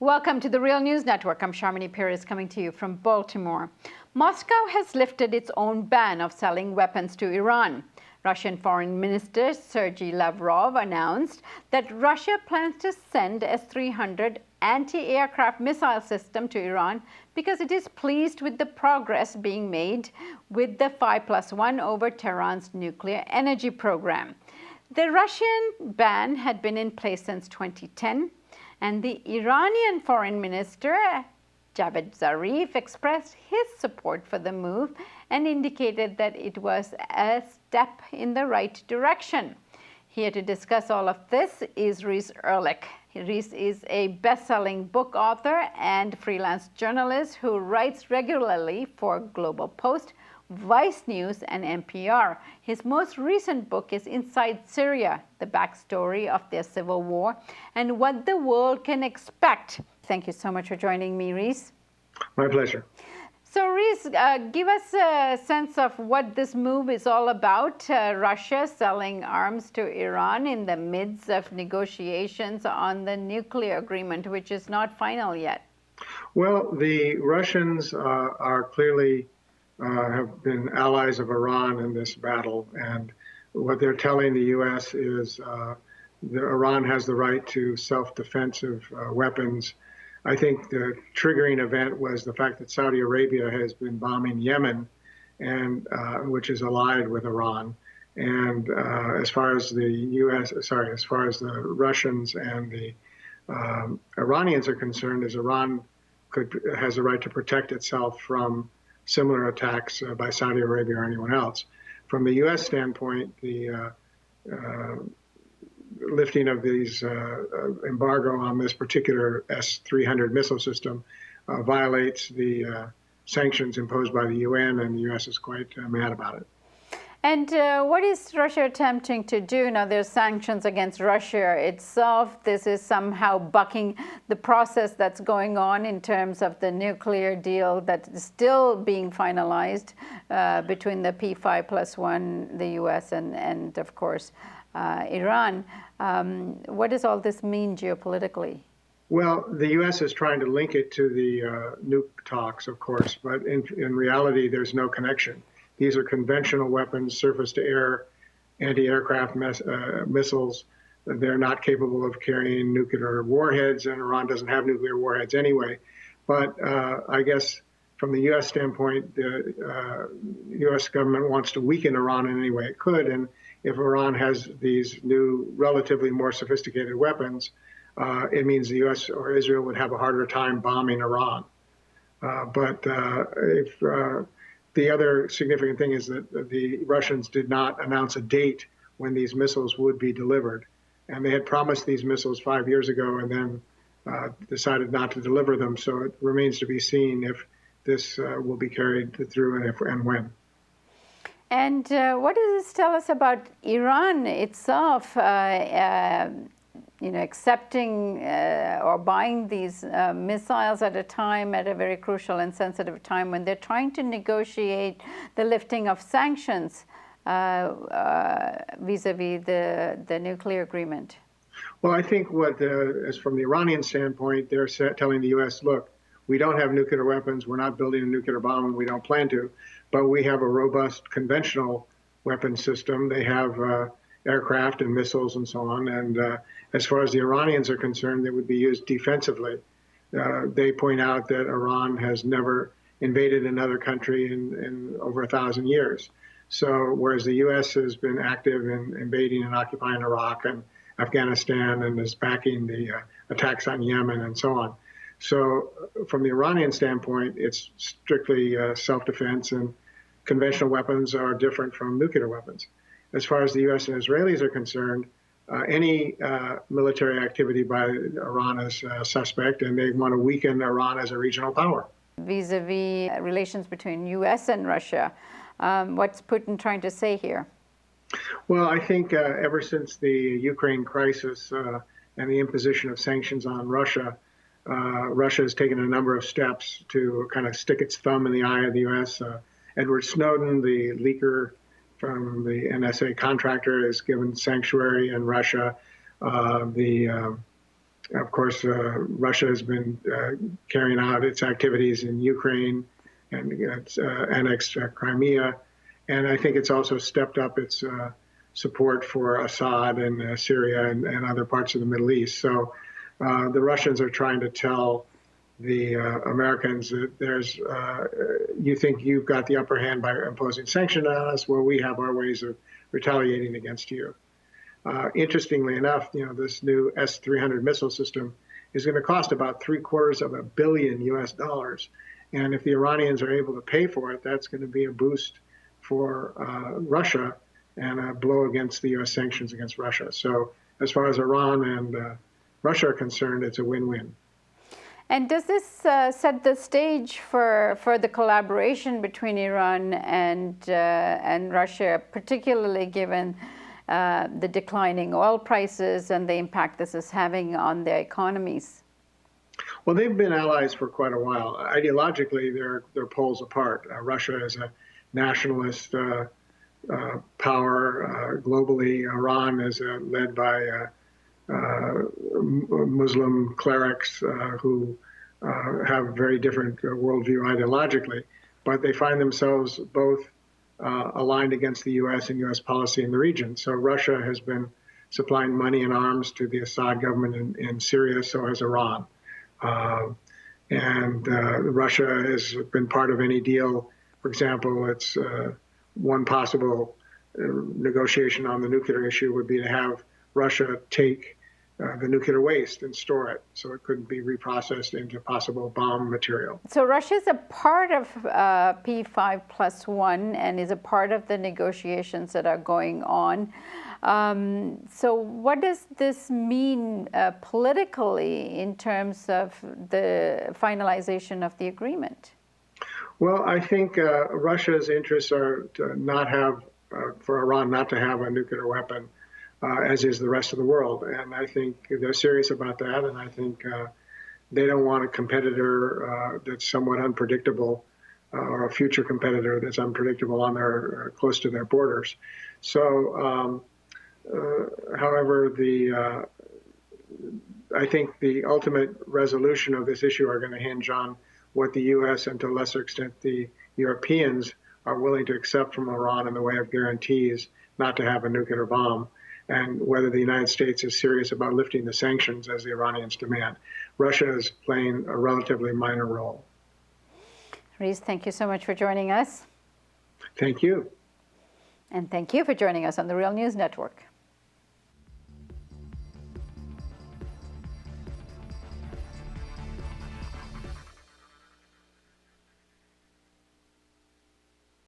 Welcome to the Real News Network. I'm Sharmini Perez coming to you from Baltimore. Moscow has lifted its own ban of selling weapons to Iran. Russian Foreign Minister Sergei Lavrov announced that Russia plans to send S-300 anti-aircraft missile system to Iran because it is pleased with the progress being made with the 5+1 over Tehran's nuclear energy program. The Russian ban had been in place since 2010. And the Iranian Foreign Minister, Javad Zarif, expressed his support for the move and indicated that it was a step in the right direction. Here to discuss all of this is Reese Erlich. Reese is a best-selling book author and freelance journalist who writes regularly for Global Post, Vice News, and NPR. His most recent book is Inside Syria, the backstory of their civil war and what the world can expect. Thank you so much for joining me, Reese. My pleasure. So, Reese, give us a sense of what this move is all about. Russia selling arms to Iran in the midst of negotiations on the nuclear agreement, which is not final yet. Well, the Russians are clearly have been allies of Iran in this battle. And what they're telling the U.S. is that Iran has the right to self-defensive weapons. I think the triggering event was the fact that Saudi Arabia has been bombing Yemen, and which is allied with Iran. And as far as the Russians and the Iranians are concerned, is Iran has the right to protect itself from similar attacks by Saudi Arabia or anyone else. From the U.S. standpoint, the lifting of these embargo on this particular S-300 missile system violates the sanctions imposed by the UN, and the U.S. is quite mad about it. And what is Russia attempting to do? Now, there's sanctions against Russia itself. This is somehow bucking the process that's going on in terms of the nuclear deal that is still being finalized between the P5+1, the U.S., and of course, Iran. What does all this mean geopolitically? Well, the U.S. is trying to link it to the nuke talks, of course, but in reality, there's no connection. These are conventional weapons, surface-to-air, anti-aircraft missiles. They're not capable of carrying nuclear warheads, and Iran doesn't have nuclear warheads anyway. But I guess from the U.S. standpoint, the U.S. government wants to weaken Iran in any way it could. And if Iran has these new, relatively more sophisticated weapons, it means the U.S. or Israel would have a harder time bombing Iran. The other significant thing is that the Russians did not announce a date when these missiles would be delivered. And they had promised these missiles 5 years ago and then decided not to deliver them. So it remains to be seen if this will be carried through and when. And what does this tell us about Iran itself? Accepting or buying these missiles at a very crucial and sensitive time when they're trying to negotiate the lifting of sanctions vis-a-vis the nuclear agreement? Well, I think as from the Iranian standpoint, they're telling the U.S., look, we don't have nuclear weapons, we're not building a nuclear bomb, and we don't plan to, but we have a robust conventional weapon system. They have aircraft and missiles and so on. And as far as the Iranians are concerned, they would be used defensively. They point out that Iran has never invaded another country in over 1,000 years. So whereas the U.S. has been active in invading and occupying Iraq and Afghanistan and is backing the attacks on Yemen and so on. So from the Iranian standpoint, it's strictly self-defense, and conventional weapons are different from nuclear weapons. As far as the U.S. and Israelis are concerned, any military activity by Iran is suspect, and they want to weaken Iran as a regional power. Vis-a-vis relations between U.S. and Russia, what's Putin trying to say here? Well, I think ever since the Ukraine crisis and the imposition of sanctions on Russia, Russia has taken a number of steps to kind of stick its thumb in the eye of the U.S. Edward Snowden, the leaker from the NSA contractor, is given sanctuary in Russia. The Of course, Russia has been carrying out its activities in Ukraine and it's annexed Crimea. And I think it's also stepped up its support for Assad in Syria and other parts of the Middle East. So the Russians are trying to tell the Americans that you think you've got the upper hand by imposing sanctions on us, well, we have our ways of retaliating against you. Interestingly enough, this new S-300 missile system is going to cost about $750 million US. And if the Iranians are able to pay for it, that's going to be a boost for Russia and a blow against the U.S. sanctions against Russia. So as far as Iran and Russia are concerned, it's a win-win. And does this set the stage for the collaboration between Iran and Russia, particularly given the declining oil prices and the impact this is having on their economies? Well, they've been allies for quite a while. Ideologically, they're poles apart. Russia is a nationalist power globally. Iran is led by Muslim clerics who have a very different worldview ideologically, but they find themselves both aligned against the U.S. and U.S. policy in the region. So Russia has been supplying money and arms to the Assad government in Syria, so has Iran. And Russia has been part of any deal. For example, it's one possible negotiation on the nuclear issue would be to have Russia take the nuclear waste and store it so it couldn't be reprocessed into possible bomb material. So Russia is a part of P5+1 and is a part of the negotiations that are going on. So what does this mean politically in terms of the finalization of the agreement? Well, I think Russia's interests are to not have, for Iran not to have a nuclear weapon, as is the rest of the world. And I think they're serious about that. And I think they don't want a competitor that's somewhat unpredictable or a future competitor that's unpredictable on their close to their borders. So, however, I think the ultimate resolution of this issue are going to hinge on what the U.S. and to a lesser extent the Europeans are willing to accept from Iran in the way of guarantees not to have a nuclear bomb, and whether the United States is serious about lifting the sanctions as the Iranians demand. Russia is playing a relatively minor role. Reese, thank you so much for joining us. Thank you. And thank you for joining us on the Real News Network.